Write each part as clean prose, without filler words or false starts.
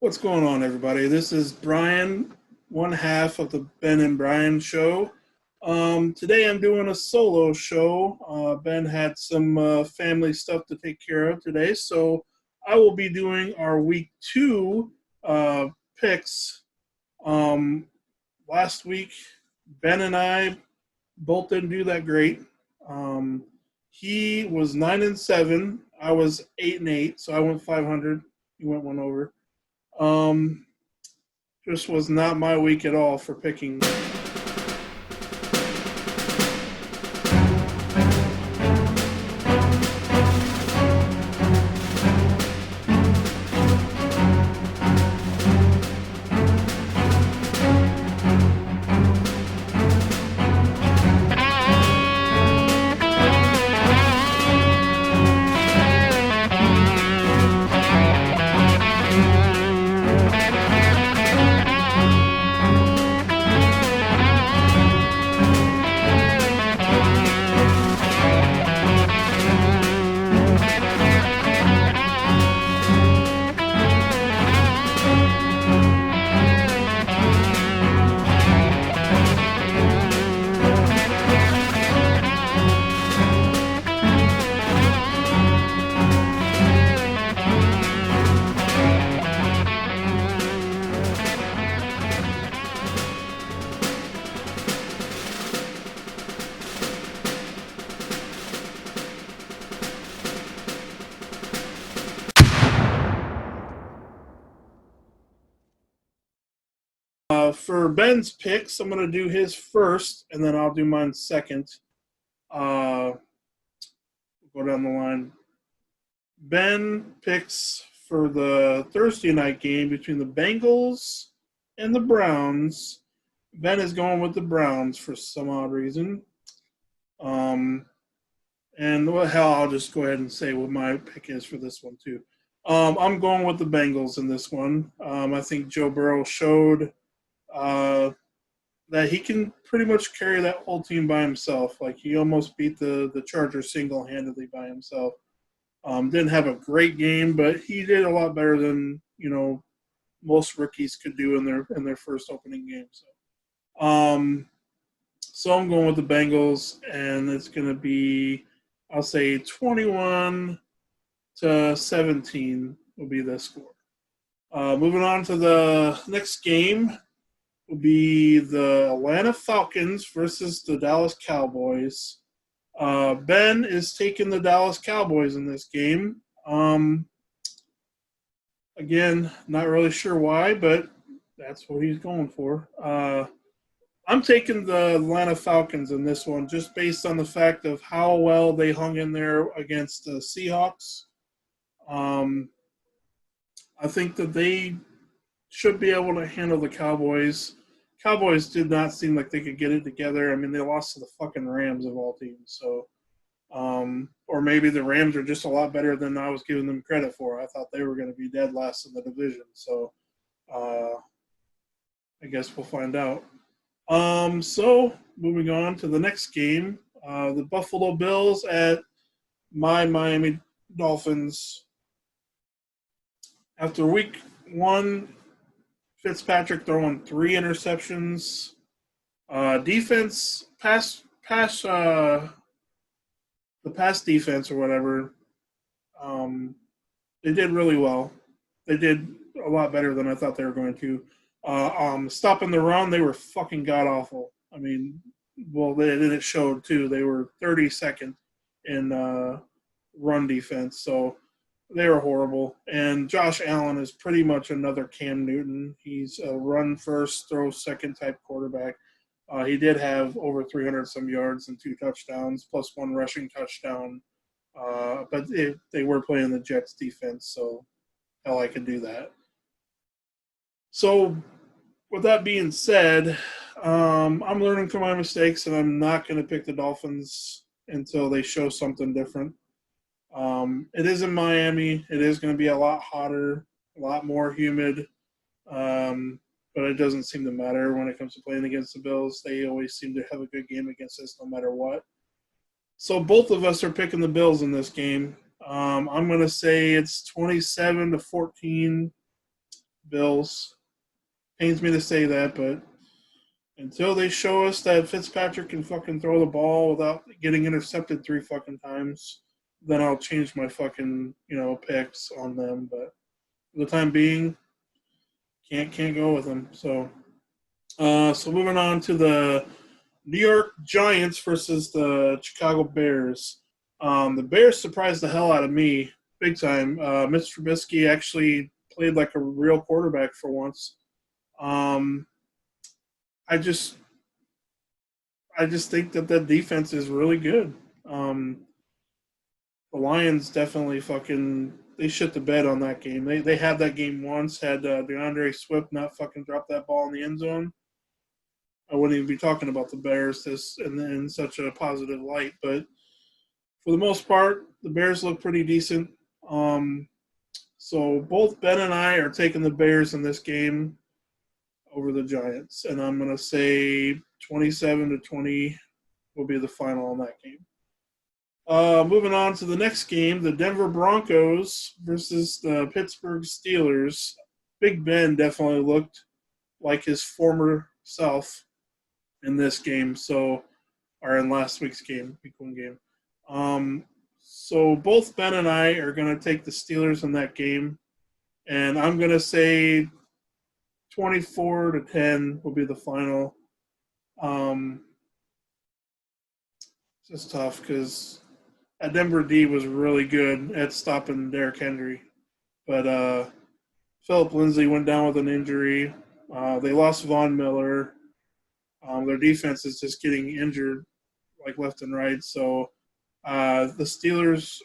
What's going on, everybody? This is Bryan, one half of the Ben and Bryan show. Today I'm doing a solo show. Ben had some family stuff to take care of today, so I will be doing our week two uh, picks. Um, Last week, Ben and I both didn't do that great. Um, he was 9-7. I was 8-8, so I went 500. He went one over. Um, just was not my week at all for picking. For Ben's picks, I'm going to do his first, and then I'll do mine second. Go down the line. Ben picks for the Thursday night game between the Bengals and the Browns. Ben is going with the Browns for some odd reason. Um, and what hell, I'll just go ahead and say what my pick is for this one too. I'm going with the Bengals in this one. I think Joe Burrow showed uh, that he can pretty much carry that whole team by himself. Like he almost beat the Chargers single handedly by himself. Didn't have a great game, but he did a lot better than most rookies could do in their first opening game. So I'm going with the Bengals, and it's going to be, I'll say 21-17 will be the score. Moving on to the next game will be the Atlanta Falcons versus the Dallas Cowboys. Ben is taking the Dallas Cowboys in this game. Again, not really sure why, but that's what he's going for. I'm taking the Atlanta Falcons in this one just based on the fact of how well they hung in there against the Seahawks. Um, I think that they should be able to handle the Cowboys. Cowboys did not seem like they could get it together. I mean, they lost to the fucking Rams of all teams. So, or maybe the Rams are just a lot better than I was giving them credit for. I thought they were going to be dead last in the division. So, I guess we'll find out. So moving on to the next game, the Buffalo Bills at my Miami Dolphins. After week one, Fitzpatrick throwing 3 interceptions. Defense, the pass defense or whatever, they did really well. They did a lot better than I thought they were going to. Stopping the run, they were fucking god awful. I mean, well, it showed too. They were 32nd in run defense, so they were horrible. And Josh Allen is pretty much another Cam Newton. He's a run first, throw second type quarterback. He did have over 300 some yards and 2 touchdowns, plus 1 rushing touchdown. But they were playing the Jets defense, so hell, I could do that. So, with that being said, I'm learning from my mistakes, and I'm not going to pick the Dolphins until they show something different. It is in Miami. It is going to be a lot hotter, a lot more humid, but it doesn't seem to matter when it comes to playing against the Bills. They always seem to have a good game against us no matter what. So both of us are picking the Bills in this game. I'm going to say it's 27-14 Bills. Pains me to say that, but until they show us that Fitzpatrick can fucking throw the ball without getting intercepted 3 fucking times, then I'll change my fucking, picks on them. But for the time being, can't go with them. So moving on to the New York Giants versus the Chicago Bears. The Bears surprised the hell out of me big time. Mitch Trubisky actually played like a real quarterback for once. I just think that defense is really good. The Lions definitely they shit the bed on that game. They had that game once. Had DeAndre Swift not fucking dropped that ball in the end zone, I wouldn't even be talking about the Bears in such a positive light. But for the most part, the Bears look pretty decent. So both Ben and I are taking the Bears in this game over the Giants, and I'm going to say 27-20 will be the final on that game. Moving on to the next game, the Denver Broncos versus the Pittsburgh Steelers. Big Ben definitely looked like his former self in this game, or in last week's game, week 1 game. So both Ben and I are going to take the Steelers in that game, and I'm going to say 24-10 will be the final. It's just tough because Denver D was really good at stopping Derrick Henry, but Philip Lindsay went down with an injury. They lost Von Miller. Their defense is just getting injured like left and right. So the Steelers,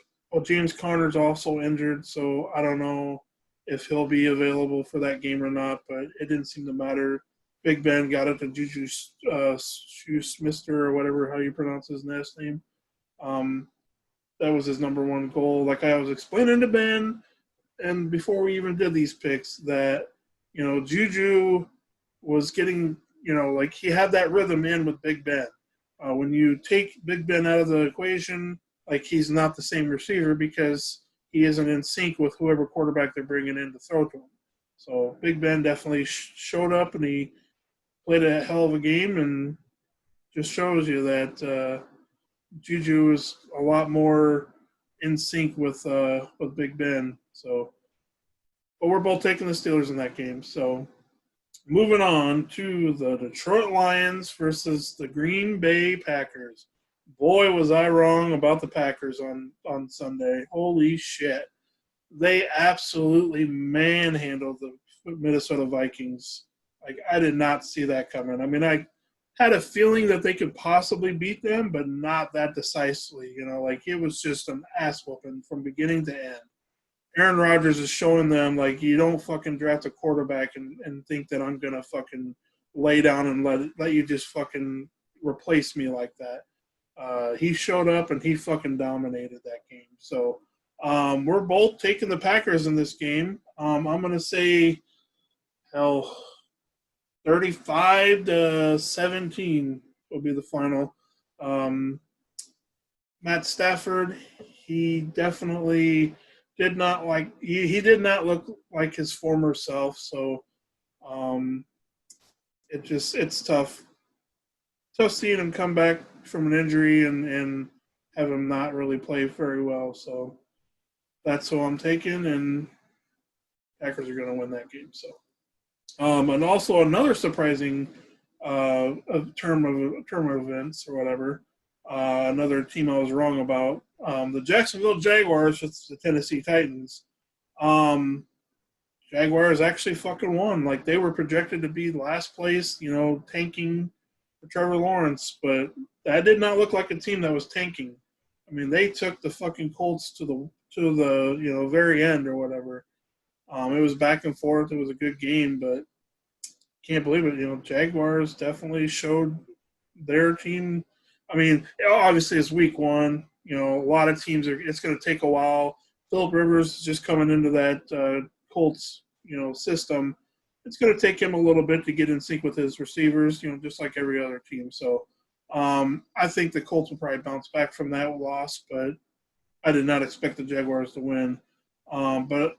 James Conner's also injured, so I don't know if he'll be available for that game or not, but it didn't seem to matter. Big Ben got it to Juju Smith-Schuster or whatever, how you pronounce his last name. That was his number 1 goal. Like I was explaining to Ben, and before we even did these picks, that, Juju was getting, like he had that rhythm in with Big Ben. When you take Big Ben out of the equation, like he's not the same receiver because he isn't in sync with whoever quarterback they're bringing in to throw to him. So Big Ben definitely showed up and he played a hell of a game, and just shows you that Juju is a lot more in sync with Big Ben. So, but we're both taking the Steelers in that game. So, moving on to the Detroit Lions versus the Green Bay Packers. Boy, was I wrong about the Packers on Sunday. Holy shit. They absolutely manhandled the Minnesota Vikings. Like, I did not see that coming. I mean, I had a feeling that they could possibly beat them, but not that decisively. Like it was just an ass whooping from beginning to end. Aaron Rodgers is showing them, like, you don't fucking draft a quarterback and think that I'm going to fucking lay down and let you just fucking replace me like that. He showed up and he fucking dominated that game. So we're both taking the Packers in this game. I'm going to say, 35-17 will be the final. Matt Stafford, he definitely did not look like his former self. So it's tough. Tough seeing him come back from an injury and have him not really play very well. So that's who I'm taking, and Packers are going to win that game. So. And also another surprising term of events or whatever. Another team I was wrong about. The Jacksonville Jaguars with the Tennessee Titans. Jaguars actually fucking won. Like they were projected to be last place, tanking for Trevor Lawrence, but that did not look like a team that was tanking. I mean, they took the fucking Colts to the very end or whatever. It was back and forth. It was a good game, but can't believe it. Jaguars definitely showed their team. I mean, obviously it's week 1. A lot of teams it's going to take a while. Phillip Rivers is just coming into that Colts, system. It's going to take him a little bit to get in sync with his receivers, just like every other team. So I think the Colts will probably bounce back from that loss, but I did not expect the Jaguars to win. But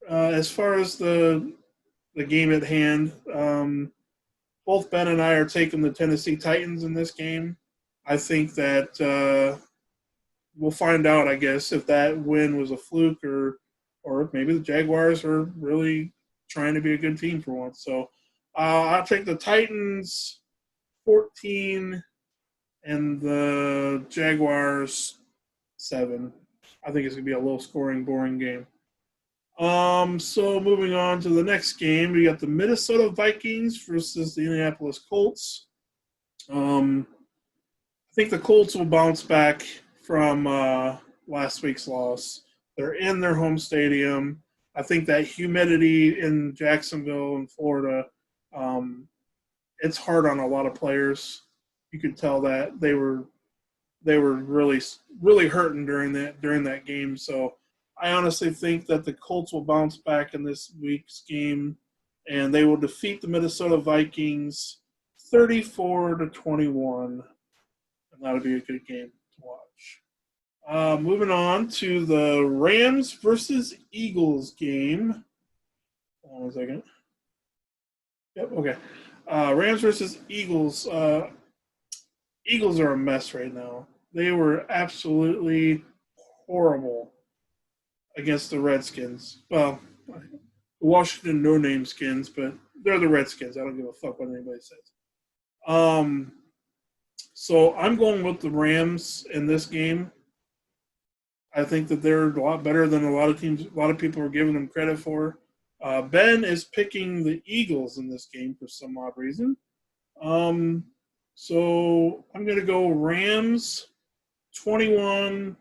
as far as the the game at hand. Both Ben and I are taking the Tennessee Titans in this game. I think that we'll find out, I guess, if that win was a fluke or maybe the Jaguars are really trying to be a good team for once. So I'll take the Titans 14 and the Jaguars 7. I think it's going to be a low-scoring, boring game. So moving on to the next game, we got the Minnesota Vikings versus the Indianapolis Colts. I think the Colts will bounce back from last week's loss. They're in their home stadium. I think that humidity in Jacksonville and Florida, it's hard on a lot of players. You could tell that they were really hurting during that game. So I honestly think that the Colts will bounce back in this week's game, and they will defeat the Minnesota Vikings 34-21, and that'll be a good game to watch. Moving on to the Rams versus Eagles game. Hold on 1 second. Yep, okay. Rams versus Eagles. Eagles are a mess right now. They were absolutely horrible against the Redskins. Well, Washington no-name skins, but they're the Redskins. I don't give a fuck what anybody says. So I'm going with the Rams in this game. I think that they're a lot better than a lot of teams, a lot of people are giving them credit for. Ben is picking the Eagles in this game for some odd reason. So I'm going to go Rams 21-10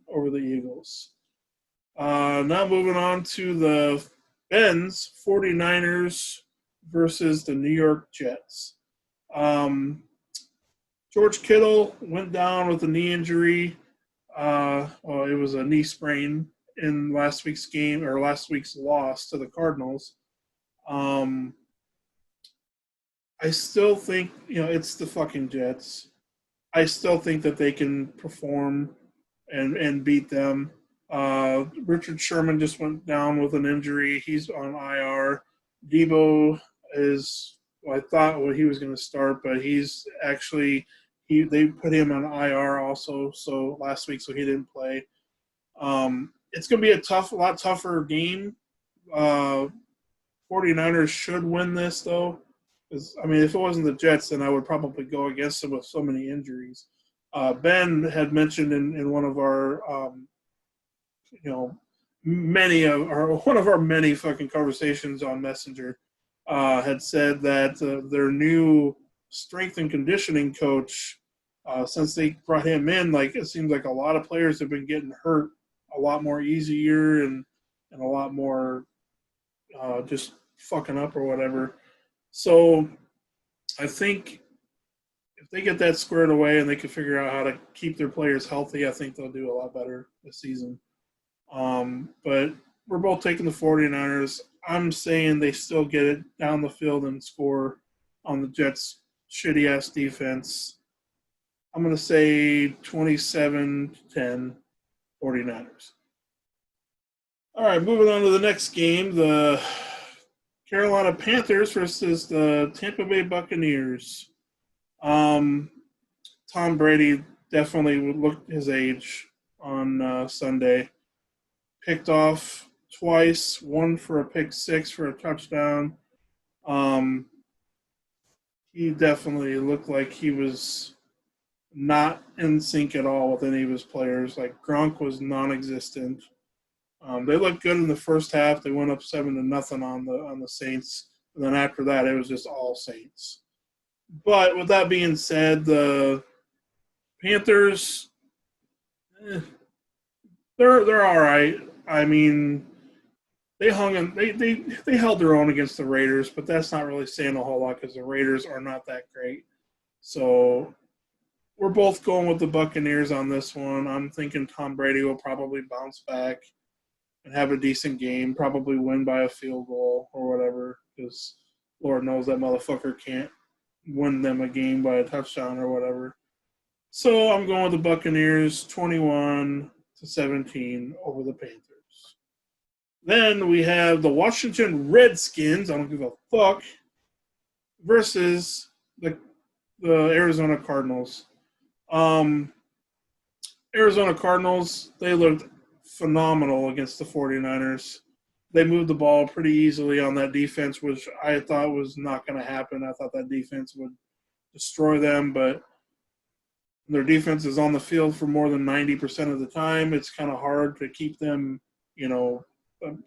over the Eagles. Now moving on to the Ben's 49ers versus the New York Jets. George Kittle went down with a knee injury. It was a knee sprain in last week's game or last week's loss to the Cardinals. I still think, it's the fucking Jets. I still think that they can perform and beat them. Richard Sherman just went down with an injury. He's on IR. Debo is, I thought he was going to start, but he's actually they put him on IR also. So last week, so he didn't play. It's going to be a lot tougher game. 49ers should win this though. If it wasn't the Jets, then I would probably go against them with so many injuries. Ben had mentioned in one of our, one of our many fucking conversations on Messenger, had said that their new strength and conditioning coach, since they brought him in, it seems like a lot of players have been getting hurt a lot more easier and a lot more just fucking up or whatever. So I think if they get that squared away and they can figure out how to keep their players healthy, I think they'll do a lot better this season. But we're both taking the 49ers. I'm saying they still get it down the field and score on the Jets' shitty-ass defense. I'm going to say 27-10 49ers. All right, moving on to the next game, the Carolina Panthers versus the Tampa Bay Buccaneers. Tom Brady definitely looked his age on Sunday. Picked off twice, one for a pick six for a touchdown. He definitely looked like he was not in sync at all with any of his players. Like Gronk was non-existent. They looked good in the first half. They went up 7-0 on the Saints, and then after that, it was just all Saints. But with that being said, the Panthers, they're all right. They held their own against the Raiders, but that's not really saying a whole lot because the Raiders are not that great. So we're both going with the Buccaneers on this one. I'm thinking Tom Brady will probably bounce back and have a decent game, probably win by a field goal or whatever, because Lord knows that motherfucker can't win them a game by a touchdown or whatever. So I'm going with the Buccaneers 21-17 over the Panthers. Then we have the Washington Redskins, I don't give a fuck, versus the Arizona Cardinals. Arizona Cardinals, they looked phenomenal against the 49ers. They moved the ball pretty easily on that defense, which I thought was not going to happen. I thought that defense would destroy them, but their defense is on the field for more than 90% of the time. It's kind of hard to keep them,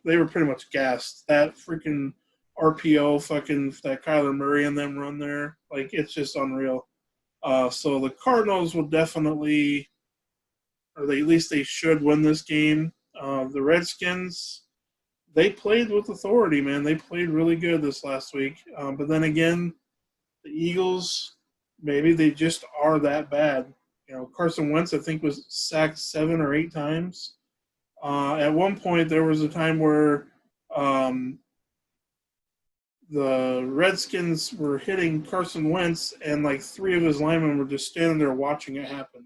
they were pretty much gassed. That freaking RPO, that Kyler Murray and them run there, it's just unreal. So the Cardinals will definitely, or at least they should win this game. The Redskins, they played with authority, man. They played really good this last week. But then again, the Eagles, maybe they just are that bad. Carson Wentz, I think, was sacked 7 or 8 times. At one point, there was a time where the Redskins were hitting Carson Wentz, and 3 of his linemen were just standing there watching it happen.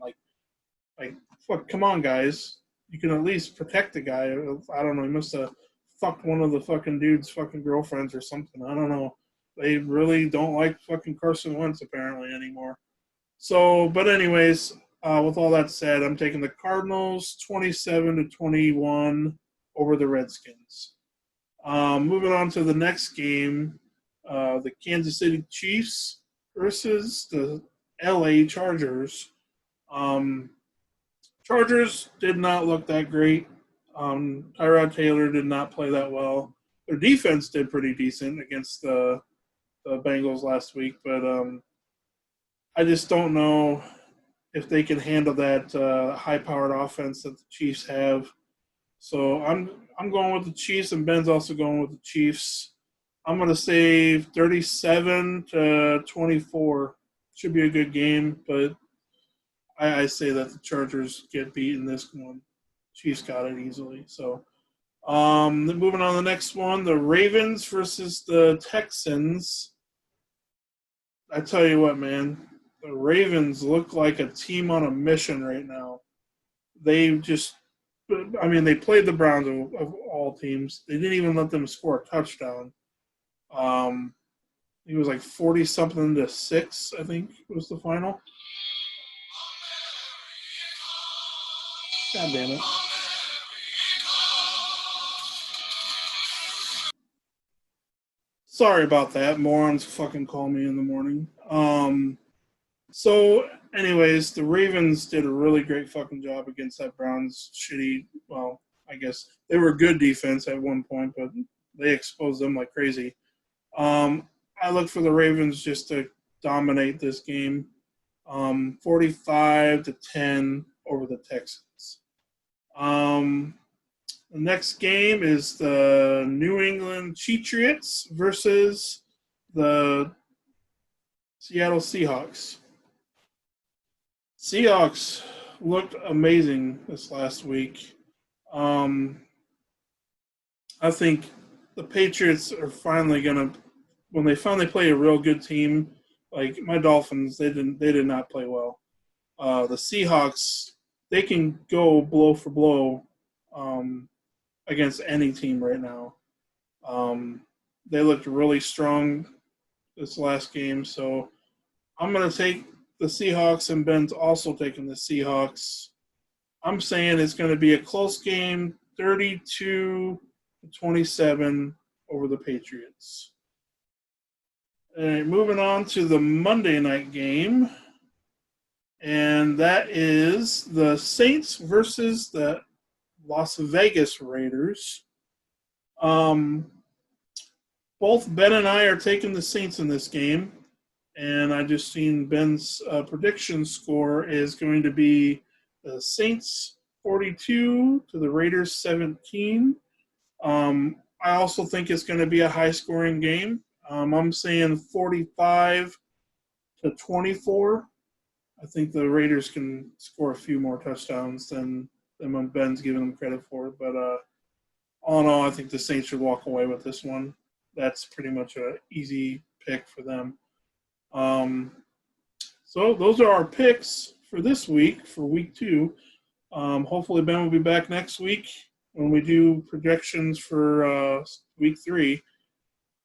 Fuck, come on, guys. You can at least protect the guy. I don't know. He must have fucked one of the fucking dude's fucking girlfriends or something. I don't know. They really don't like fucking Carson Wentz apparently anymore. So, but anyways, with all that said, I'm taking the Cardinals 27-21 over the Redskins. Moving on to the next game, the Kansas City Chiefs versus the LA Chargers. Chargers did not look that great. Tyrod Taylor did not play that well. Their defense did pretty decent against the Bengals last week, but I just don't know if they can handle that high-powered offense that the Chiefs have. So I'm going with the Chiefs, and Ben's also going with the Chiefs. I'm going to say 37-24. Should be a good game, but I say that the Chargers get beat in this one. Chiefs got it easily. So moving on to the next one, the Ravens versus the Texans. I tell you what, man, the Ravens look like a team on a mission right now. They played the Browns of all teams. They didn't even let them score a touchdown. It was 40-something to 6, I think, was the final. God damn it. Sorry about that. Morons fucking call me in the morning. So, anyways, the Ravens did a really great fucking job against that Browns shitty, well, I guess they were good defense at one point, but they exposed them like crazy. I look for the Ravens just to dominate this game, 45-10 over the Texans. The next game is the New England Patriots versus the Seattle Seahawks. Seahawks looked amazing this last week. I think the Patriots are finally gonna, when they finally play a real good team, like my Dolphins, they did not play well. The Seahawks, they can go blow for blow against any team right now. They looked really strong this last game, so I'm going to take the Seahawks, and Ben's also taking the Seahawks. I'm saying it's going to be a close game, 32-27 over the Patriots. All right, moving on to the Monday night game, and that is the Saints versus the Las Vegas Raiders. Both Ben and I are taking the Saints in this game, and I just seen Ben's prediction score is going to be the Saints 42 to the Raiders 17. I also think it's going to be a high-scoring game. I'm saying 45-24. I think the Raiders can score a few more touchdowns than when Ben's giving them credit for. But all in all, I think the Saints should walk away with this one. That's pretty much an easy pick for them. So those are our picks for this week, for week 2. Hopefully Ben will be back next week. when we do projections for week 3.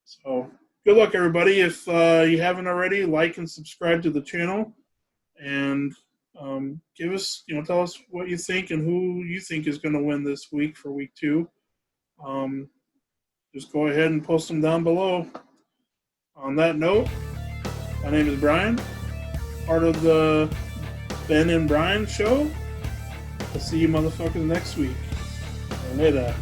So good luck, everybody. If you haven't already, like and subscribe to the channel, and give us, tell us what you think and who you think is going to win this week for week 2. Just go ahead and post them down below. On that note, my name is Bryan, part of the Ben and Bryan show. I'll see you motherfuckers next week. Later.